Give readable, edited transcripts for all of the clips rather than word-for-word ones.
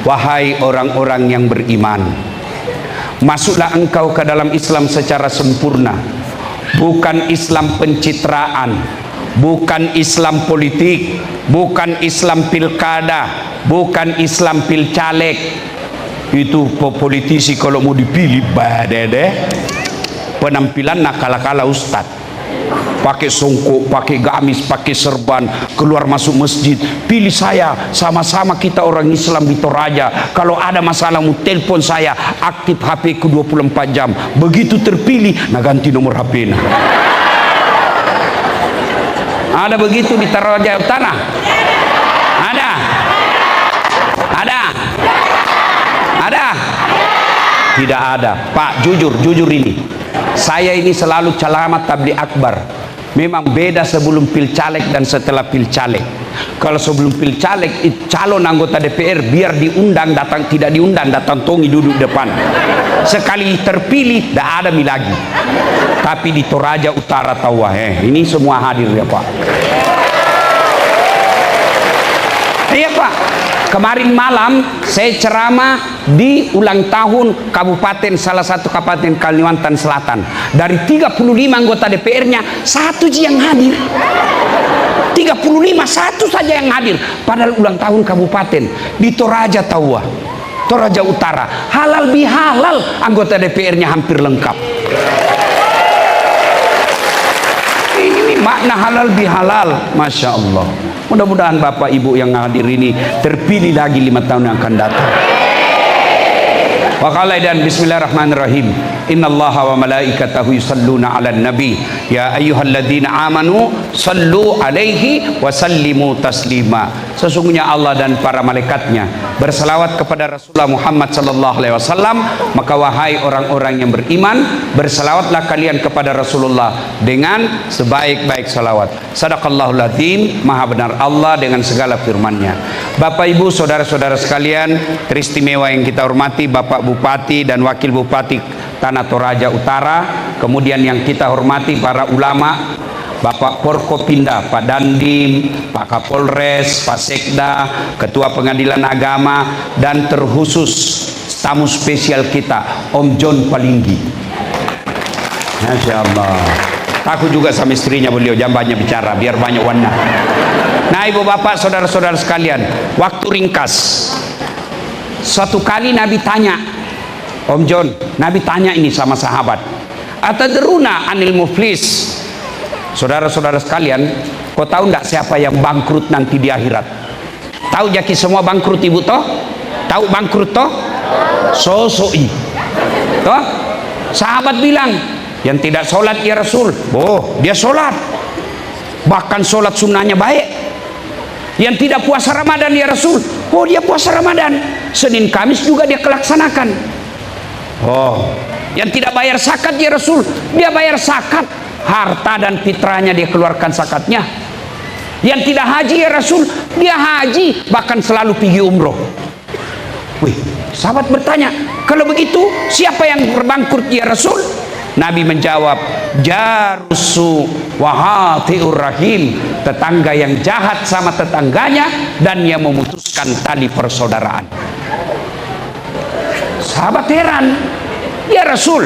Wahai orang-orang yang beriman, masuklah engkau ke dalam Islam secara sempurna. Bukan Islam pencitraan, bukan Islam politik, bukan Islam pilkada, bukan Islam pilcaleg. Itu politisi kalau mau dipilih badede penampilan nakala-kala ustad, pakai songkok, pakai gamis, pakai serban, keluar masuk masjid. Pilih saya, sama-sama kita orang Islam di Toraja. Kalau ada masalah mau telepon saya, aktif HP ku 24 jam. Begitu terpilih, nah ganti nomor HP nah. Ada begitu di Toraja Utara? Ada? Ada? Ada? Tidak ada. Pak, jujur ini. Saya ini selalu calamat tabligh akbar. Memang beda sebelum pilcaleg dan setelah pilcaleg. Kalau sebelum pilcaleg calon anggota DPR biar diundang datang, tidak diundang datang tongi duduk depan. Sekali terpilih tidak ada mi lagi. Tapi di Toraja Utara tahu ini semua hadir ya Pak. Iya Pak. Kemarin malam saya ceramah di ulang tahun kabupaten, salah satu kabupaten Kalimantan Selatan. Dari 35 anggota DPR-nya, satu yang hadir. 35, satu saja yang hadir. Padahal ulang tahun kabupaten di Toraja Tawa, Toraja Utara. Halal bihalal anggota DPR-nya hampir lengkap. Ini makna halal bihalal, Masya Allah. Mudah-mudahan Bapak Ibu yang hadir ini terpilih lagi 5 tahun yang akan datang. Wa qala dan bismillahirrahmanirrahim. Innallaha wa malaikatahu yusalluna 'alan nabi ya ayyuhalladzina amanu sallu 'alaihi wa sallimu taslima. Sesungguhnya Allah dan para malaikatnya berselawat kepada Rasulullah Muhammad sallallahu alaihi wasallam, maka wahai orang-orang yang beriman, berselawatlah kalian kepada Rasulullah dengan sebaik-baik salawat. Sadaqallahul azim, maha benar Allah dengan segala firman-Nya. Bapak Ibu, saudara-saudara sekalian, teristimewa yang kita hormati Bapak Bupati dan Wakil Bupati Tanah Toraja Utara, kemudian yang kita hormati para ulama, Bapak Forkopimda, Pak Dandim, Pak Kapolres, Pak Sekda, Ketua Pengadilan Agama, dan terkhusus tamu spesial kita, Om John Palinggi. Masya Allah. Aku juga sama istrinya beliau, jangan banyak bicara, biar banyak warna. Nah ibu bapak, saudara-saudara sekalian, waktu ringkas. Suatu kali Nabi tanya, Om John, Nabi tanya ini sama sahabat, atadruna anil muflis? Saudara-saudara sekalian, kau tahu nggak siapa yang bangkrut nanti di akhirat? Tahu jaki semua bangkrut ibu toh? Tahu bangkrut toh? Sosoi toh? Sahabat bilang, yang tidak sholat ya Rasul. Oh, dia sholat, bahkan sholat sunnahnya baik. Yang tidak puasa Ramadan ya Rasul. Oh, dia puasa Ramadan, Senin Kamis juga dia kelaksanakan. Oh, yang tidak bayar zakat ya Rasul, dia bayar zakat, harta dan fitrahnya dia keluarkan zakatnya. Yang tidak haji ya Rasul, dia haji, bahkan selalu pergi umroh. Wih, sahabat bertanya, kalau begitu siapa yang berbangkrut ya Rasul? Nabi menjawab, jarusu wahatiur rahim, tetangga yang jahat sama tetangganya dan yang memutuskan tali persaudaraan. Sahabat heran, ya Rasul,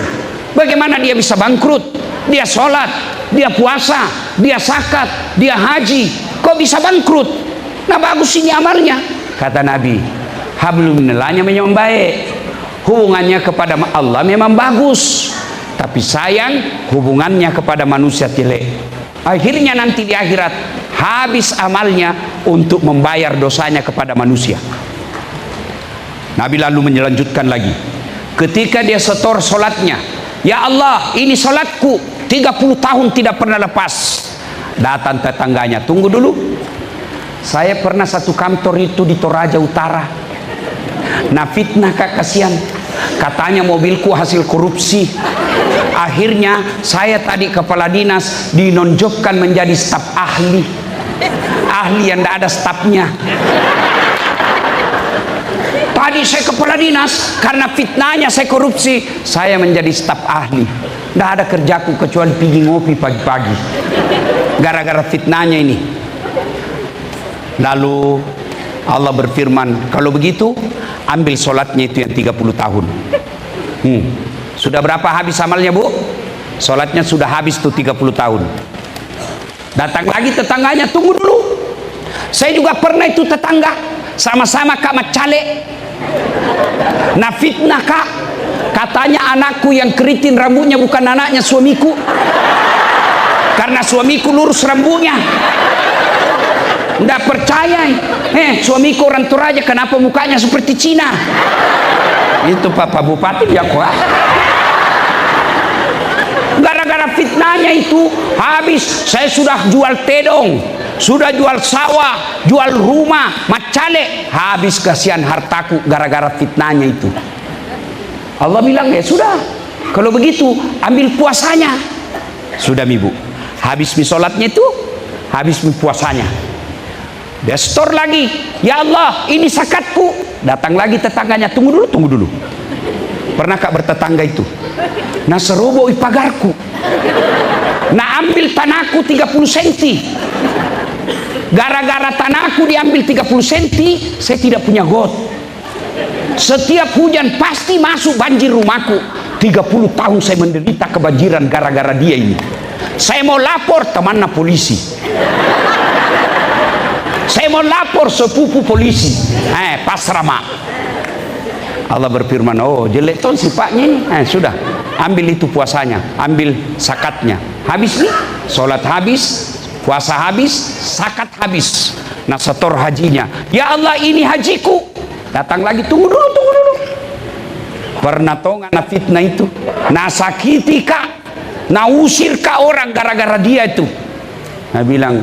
bagaimana dia bisa bangkrut? Dia sholat, dia puasa, dia zakat, dia haji, kok bisa bangkrut? Nah bagus ini amalnya. Kata Nabi, hablum minallahnya memang baik, hubungannya kepada Allah memang bagus, tapi sayang hubungannya kepada manusia jelek. Akhirnya nanti di akhirat habis amalnya untuk membayar dosanya kepada manusia. Nabi lalu melanjutkan lagi, ketika dia setor sholatnya, ya Allah ini sholatku 30 tahun tidak pernah lepas. Datang tetangganya, tunggu dulu, saya pernah satu kantor itu di Toraja Utara. Nah fitnah kak, kasihan, katanya mobilku hasil korupsi. Akhirnya saya tadi kepala dinas dinonjokkan menjadi staf ahli, ahli yang tidak ada stafnya. Tadi saya kepala dinas, karena fitnahnya saya korupsi, saya menjadi staf ahli. Tidak ada kerjaku kecuali pergi ngopi pagi-pagi, gara-gara fitnahnya ini. Lalu Allah berfirman, kalau begitu ambil sholatnya itu yang 30 tahun. Sudah berapa habis amalnya, Bu? Sholatnya sudah habis tuh 30 tahun. Datang lagi tetangganya, tunggu dulu, saya juga pernah itu tetangga, sama-sama Kak Macale. Nah fitnah Kak, katanya anakku yang keriting rambutnya bukan anaknya suamiku, karena suamiku lurus rambutnya. Nggak percaya, suamiku orang Toraja, kenapa mukanya seperti Cina? Itu Pak Bupati dia kok. Gara-gara fitnahnya itu habis. Saya sudah jual tedong, sudah jual sawah, jual rumah, Macale, habis kasihan hartaku gara-gara fitnahnya itu. Allah bilang, ya sudah, kalau begitu ambil puasanya. Sudah Ibu, habis mi sholatnya itu, habis mi puasanya. Dia store lagi, ya Allah ini zakatku. Datang lagi tetangganya, tunggu dulu. Pernah Kak bertetangga itu? Nah seroboi pagarku, nah ambil tanahku 30 cm. Gara-gara tanahku diambil 30 cm, saya tidak punya got. Setiap hujan pasti masuk banjir rumahku. 30 tahun saya menderita kebanjiran gara-gara dia ini. Saya mau lapor temannya polisi, saya mau lapor sepupu polisi, pasrama. Allah berfirman, oh jelek tuh sifatnya ini. Sudah, ambil itu puasanya, ambil zakatnya. Habis nih, sholat habis, puasa habis, zakat habis. Nah setor hajinya, ya Allah ini hajiku. Datang lagi, tunggu dulu. Pernah tahu nggak fitnah itu? Nah sakiti Kak, nah usir Kak orang gara-gara dia itu. Nah bilang,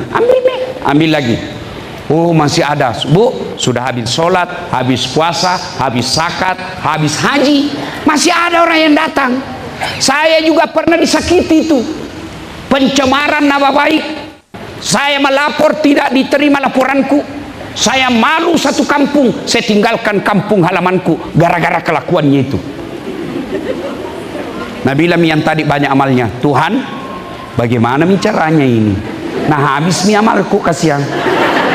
ambil lagi. Oh masih ada, Bu, sudah habis sholat, habis puasa, habis zakat, habis haji, masih ada orang yang datang. Saya juga pernah disakiti itu, pencemaran nama baik. Saya melapor, tidak diterima laporanku. Saya malu satu kampung, saya tinggalkan kampung halamanku gara-gara kelakuannya itu. Nah bilang yang tadi banyak amalnya, Tuhan bagaimana caranya ini? Nah habis mi amalku kasihan.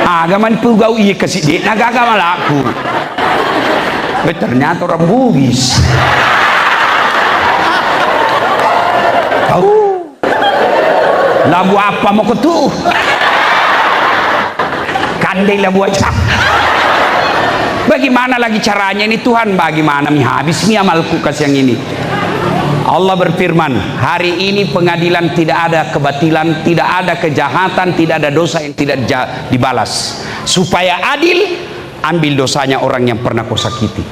Agama ni pugau iya kasih dia nagagama laku. Ternyata orang Bugis. Labu apa mau ketuh? Kandai labu aja. Bagaimana lagi caranya ini Tuhan? Bagaimana mi habis mi amalku kasih yang ini? Allah berfirman, hari ini pengadilan tidak ada kebatilan, tidak ada kejahatan, tidak ada dosa yang tidak dibalas. Supaya adil, ambil dosanya orang yang pernah kau sakiti.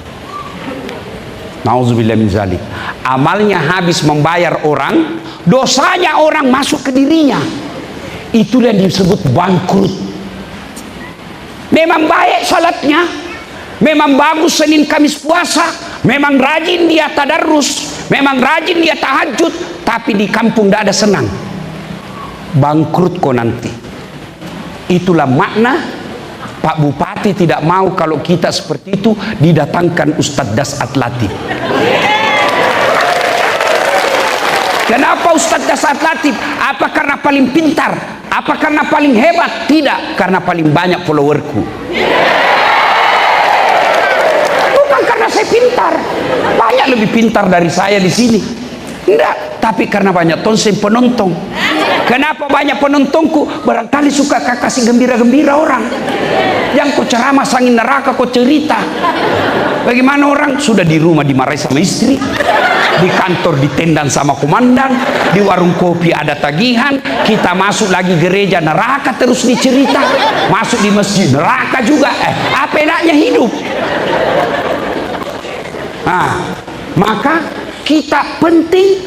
Nauzubillah min zalik. Amalnya habis membayar orang, dosanya orang masuk ke dirinya. Itulah yang disebut bangkrut. Memang baik salatnya, memang bagus Senin Kamis puasa, memang rajin dia tadarrus, memang rajin dia tahajud, tapi di kampung tidak ada senang. Bangkrut kok nanti. Itulah makna Pak Bupati tidak mau kalau kita seperti itu didatangkan Ustadz Dasat Latif. Kenapa Ustadz Dasat Latif? Apa karena paling pintar? Apa karena paling hebat? Tidak, karena paling banyak followerku. Bukan karena saya pintar, banyak lebih pintar dari saya di sini. Enggak, tapi karena banyak tonsen penonton. Kenapa banyak penontonku? Barangkali suka kasih gembira-gembira orang. Yang kau ceramah sangin neraka kau cerita. Bagaimana orang sudah di rumah dimarahi sama istri, di kantor ditendang sama komandan, di warung kopi ada tagihan, kita masuk lagi gereja neraka terus dicerita, masuk di masjid neraka juga. Apa enaknya hidup? Nah, maka kita penting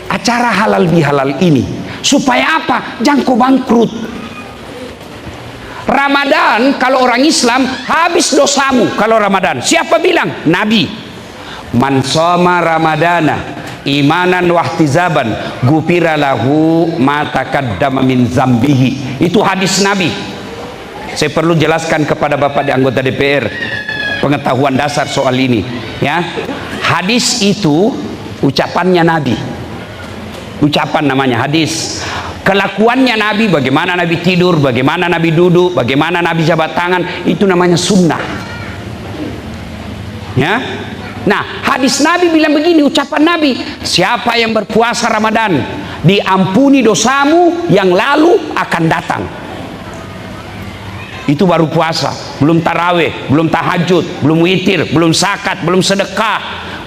acara halal bihalal ini supaya apa? Jangan kau bangkrut. Ramadan kalau orang Islam habis dosamu kalau Ramadan. Siapa bilang? Nabi. Man shoma ramadana imanan wahtizaban gufira lahu ma taqaddama min zambihi. Itu hadis Nabi. Saya perlu jelaskan kepada Bapak di anggota DPR pengetahuan dasar soal ini, ya. Hadis itu ucapannya Nabi. Ucapan namanya hadis. Kelakuannya Nabi, bagaimana Nabi tidur, bagaimana Nabi duduk, bagaimana Nabi jabat tangan, itu namanya sunnah. Ya. Nah, hadis Nabi bilang begini, ucapan Nabi, siapa yang berpuasa Ramadan, diampuni dosamu yang lalu akan datang. Itu baru puasa, belum tarawih, belum tahajud, belum witir, belum zakat, belum sedekah.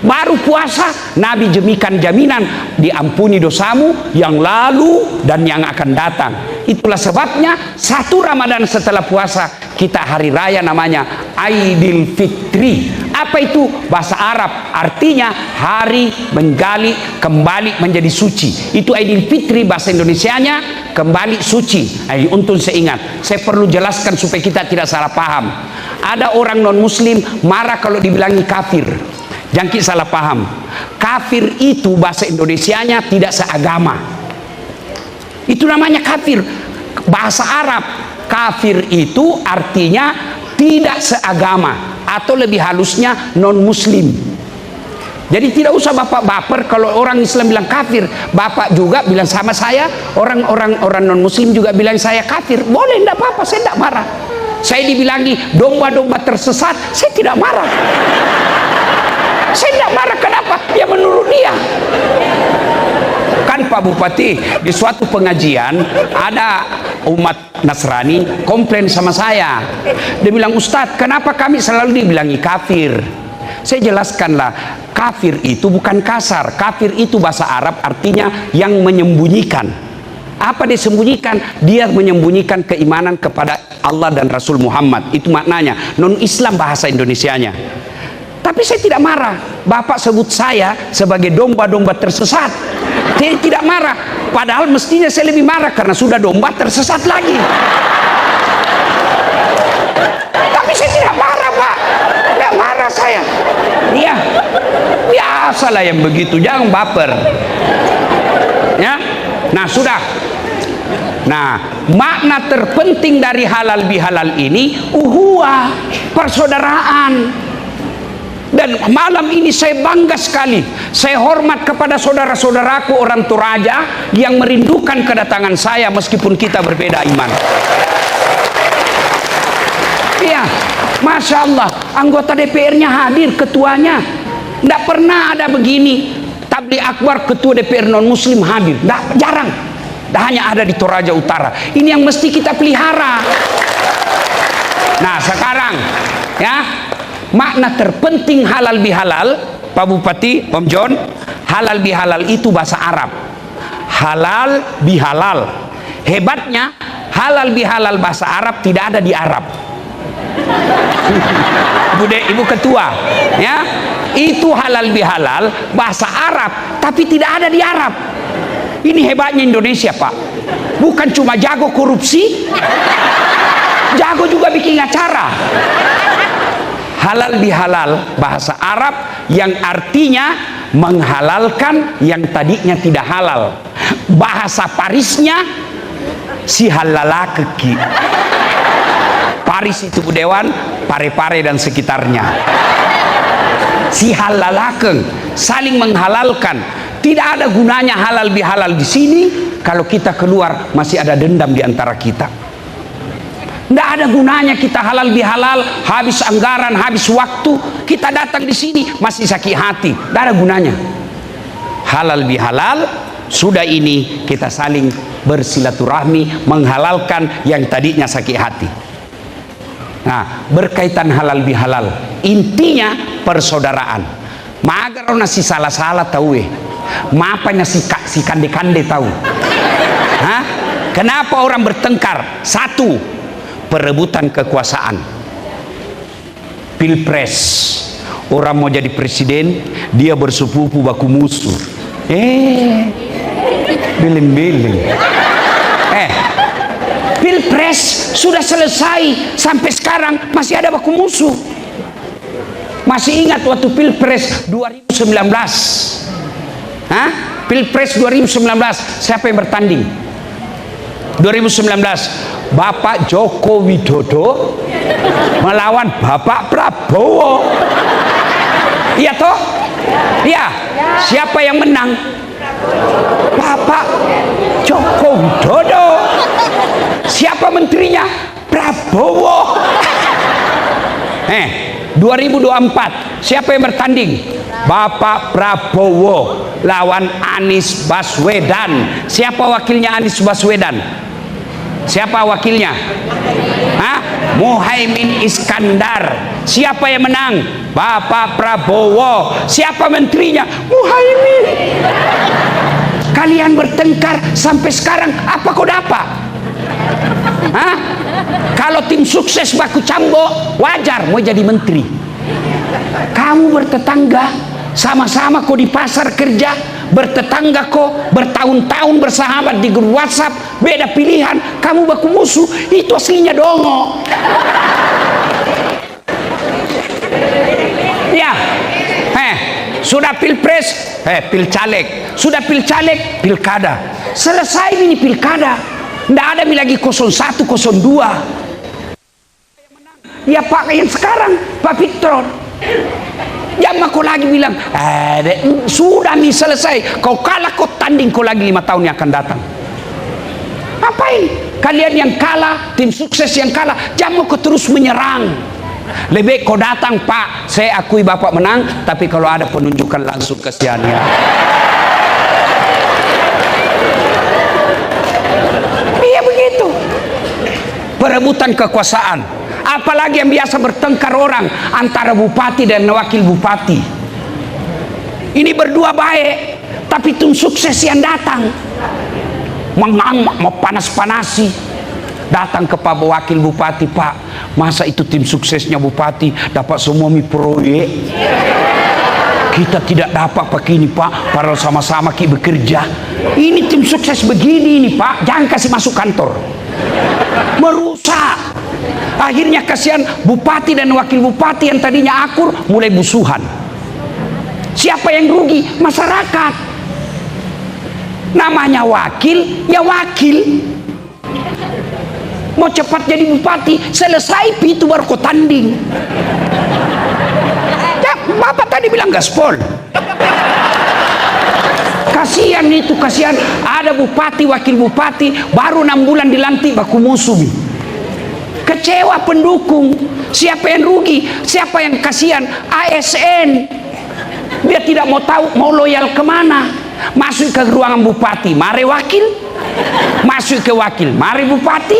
Baru puasa, Nabi jemikan jaminan diampuni dosamu yang lalu dan yang akan datang. Itulah sebabnya 1 Ramadan setelah puasa kita hari raya namanya Aidil Fitri. Apa itu? Bahasa Arab artinya hari menggali kembali menjadi suci. Itu Aidil Fitri, bahasa Indonesianya kembali suci. Nah, untuk saya ingat, saya perlu jelaskan supaya kita tidak salah paham. Ada orang non muslim marah kalau dibilangi kafir. Jangan kita salah paham. Kafir itu bahasa Indonesianya tidak seagama. Itu namanya kafir. Bahasa Arab kafir itu artinya tidak seagama, atau lebih halusnya non muslim. Jadi tidak usah bapak baper kalau orang Islam bilang kafir. Bapak juga bilang sama saya, orang non muslim juga bilang saya kafir. Boleh, tidak apa-apa, saya tidak marah. Saya dibilangi domba-domba tersesat, saya tidak marah. Saya tidak marah, kenapa? Ya menurut dia. Kan Pak Bupati, di suatu pengajian ada umat Nasrani komplain sama saya. Dia bilang, Ustadz, kenapa kami selalu dibilangi kafir? Saya jelaskanlah, kafir itu bukan kasar. Kafir itu bahasa Arab artinya yang menyembunyikan. Apa dia sembunyikan? Dia menyembunyikan keimanan kepada Allah dan Rasul Muhammad. Itu maknanya. Non Islam bahasa Indonesianya. Tapi saya tidak marah. Bapak sebut saya sebagai domba-domba tersesat. Saya tidak marah. Padahal mestinya saya lebih marah karena sudah domba tersesat lagi. Tapi saya tidak marah, Pak. Tidak marah saya. Iya, biasalah yang begitu. Jangan baper. Ya. Nah, sudah. Nah, makna terpenting dari halal bihalal ini uhuwah, persaudaraan. Dan malam ini saya bangga sekali, saya hormat kepada saudara-saudaraku orang Toraja yang merindukan kedatangan saya meskipun kita berbeda iman. Iya, Masya Allah, anggota DPR-nya hadir, ketuanya. Tidak pernah ada begini, tabligh akbar ketua DPR non-muslim hadir. Jarang, hanya ada di Toraja Utara. Ini yang mesti kita pelihara. Nah sekarang, ya, makna terpenting halal bihalal, Pak Bupati, Om John, halal bihalal itu bahasa Arab. Halal bihalal. Hebatnya, halal bihalal bahasa Arab tidak ada di Arab. Ibu Ketua, ya, itu halal bihalal bahasa Arab, tapi tidak ada di Arab. Ini hebatnya Indonesia, Pak. Bukan cuma jago korupsi, jago juga bikin acara. Halal bihalal bahasa Arab yang artinya menghalalkan yang tadinya tidak halal. Bahasa Parisnya si halalakeki. Paris itu Budewan, Pare-Pare dan sekitarnya. Si halalakeng, saling menghalalkan. Tidak ada gunanya halal bihalal di sini kalau kita keluar masih ada dendam di antara kita. Tidak ada gunanya kita halal bihalal, habis anggaran, habis waktu, kita datang di sini masih sakit hati. Tidak ada gunanya. Halal bihalal, sudah ini kita saling bersilaturahmi, menghalalkan yang tadinya sakit hati. Nah, berkaitan halal bihalal, intinya persaudaraan. Magar nasi salah-salah tahu maapanya si kande-kande tahu. Hah? Kenapa orang bertengkar? Satu, perebutan kekuasaan. Pilpres, orang mau jadi presiden, dia bersepupu baku musuh. Bilin-bilin. Pilpres sudah selesai, sampai sekarang masih ada baku musuh. Masih ingat waktu Pilpres 2019? Hah? Pilpres 2019, siapa yang bertanding? 2019, Bapak Joko Widodo melawan Bapak Prabowo. Iya toh? Iya. Siapa yang menang? Bapak Joko Widodo. Siapa menterinya? Prabowo. 2024 siapa yang bertanding? Bapak Prabowo lawan Anies Baswedan. Siapa wakilnya Anies Baswedan? Siapa wakilnya? Hah? Muhaimin Iskandar. Siapa yang menang? Bapak Prabowo. Siapa menterinya? Muhaimin. Kalian bertengkar sampai sekarang, apa kau dapat? Hah? Kalau tim sukses baku cambo, wajar mau jadi menteri. Kamu bertetangga, sama-sama kau di pasar kerja, bertetangga kau bertahun-tahun bersahabat di grup WhatsApp, beda pilihan, kamu baku musuh, itu aslinya dongo. Ya, sudah pilpres, pilcaleg, sudah pilcaleg, pilkada, selesai ini pilkada, tidak ada lagi 01, 02. Ya Pak yang sekarang, Pak Victor. Jangan kau lagi bilang, sudah nih selesai. Kau kalah, kau tanding kau lagi 5 tahun yang akan datang. Ngapain? Kalian yang kalah, tim sukses yang kalah, jangan kau terus menyerang. Lebih kau datang, Pak, saya akui Bapak menang, tapi kalau ada penunjukan langsung kesiannya. Iya begitu. Perebutan kekuasaan. Apalagi yang biasa bertengkar orang antara bupati dan wakil bupati. Ini berdua baik, tapi tim sukses yang datang mau panas-panasi, datang ke Pak Wakil Bupati, Pak, masa itu tim suksesnya bupati dapat semua proyek, kita tidak dapat pakai ini Pak, padahal sama-sama kita bekerja. Ini tim sukses begini ini Pak, jangan kasih masuk kantor, merusak. Akhirnya kasihan bupati dan wakil bupati yang tadinya akur mulai musuhan. Siapa yang rugi? Masyarakat. Namanya wakil, ya wakil. Mau cepat jadi bupati, selesai itu baru kau tanding. Ya, Bapak tadi bilang gaspol. Kasihan itu, kasihan. Ada bupati, wakil bupati, baru 6 bulan dilantik baku musuh. Kecewa pendukung. Siapa yang rugi? Siapa yang kasihan? ASN. Dia tidak mau tahu mau loyal kemana. Masuk ke ruangan bupati, mari wakil. Masuk ke wakil, mari bupati.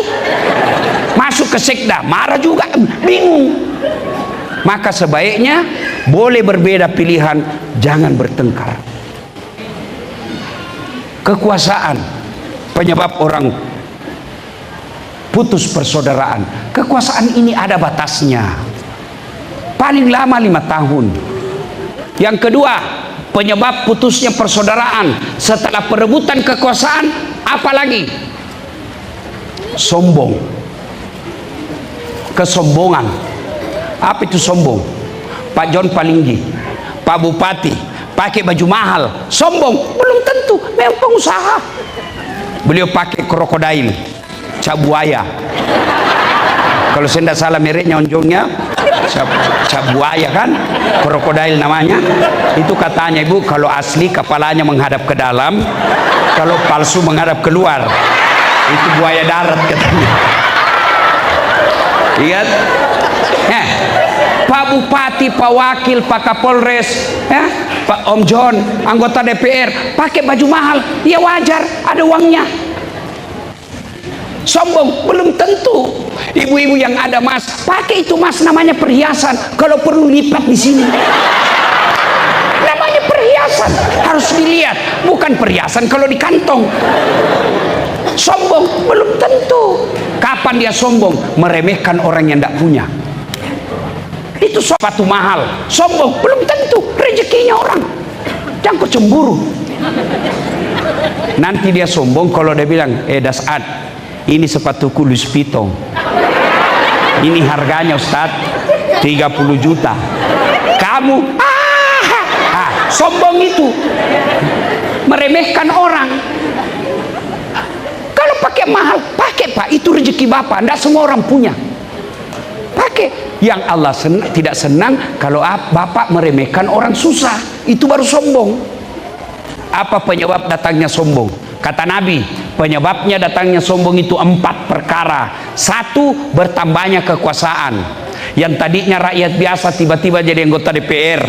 Masuk ke sekda, marah juga. Bingung. Maka sebaiknya boleh berbeda pilihan, jangan bertengkar. Kekuasaan penyebab orang putus persaudaraan. Kekuasaan ini ada batasnya, paling lama 5 tahun. Yang kedua, penyebab putusnya persaudaraan setelah perebutan kekuasaan, apalagi sombong, kesombongan. Apa itu sombong? Pak John Palinggi, Pak Bupati pakai baju mahal, sombong? Belum tentu, memang pengusaha. Beliau pakai krokodil, cabuaya. Kalau saya tidak salah mereknya, onjongnya cabuaya kan, krokodil namanya. Itu katanya Ibu, kalau asli kepalanya menghadap ke dalam, kalau palsu menghadap keluar. Itu buaya darat katanya. Ingat? Pak Bupati, Pak Wakil, Pak Kapolres, Pak Om John, anggota DPR pakai baju mahal, ya wajar, ada uangnya. Sombong? Belum tentu. Ibu-ibu yang ada emas, pakai itu emas, namanya perhiasan. Kalau perlu lipat di sini. Namanya perhiasan, harus dilihat, bukan perhiasan kalau di kantong. Sombong? Belum tentu. Kapan dia sombong? Meremehkan orang yang tidak punya. Itu sepatu mahal, sombong? Belum tentu, rezekinya orang. Jangan kau cemburu. Nanti dia sombong kalau dia bilang, Dasad, ini sepatuku Louis Vuitton, ini harganya Ustaz 30 juta. Kamu sombong itu, meremehkan orang. Kalau pakai mahal, pakai Pak, itu rezeki Bapak, tidak semua orang punya. Pakai. Yang Allah tidak senang kalau Bapak meremehkan orang susah, itu baru sombong. Apa penyebab datangnya sombong? Kata Nabi, penyebabnya datangnya sombong itu 4 perkara. 1, bertambahnya kekuasaan. Yang tadinya rakyat biasa tiba-tiba jadi anggota DPR.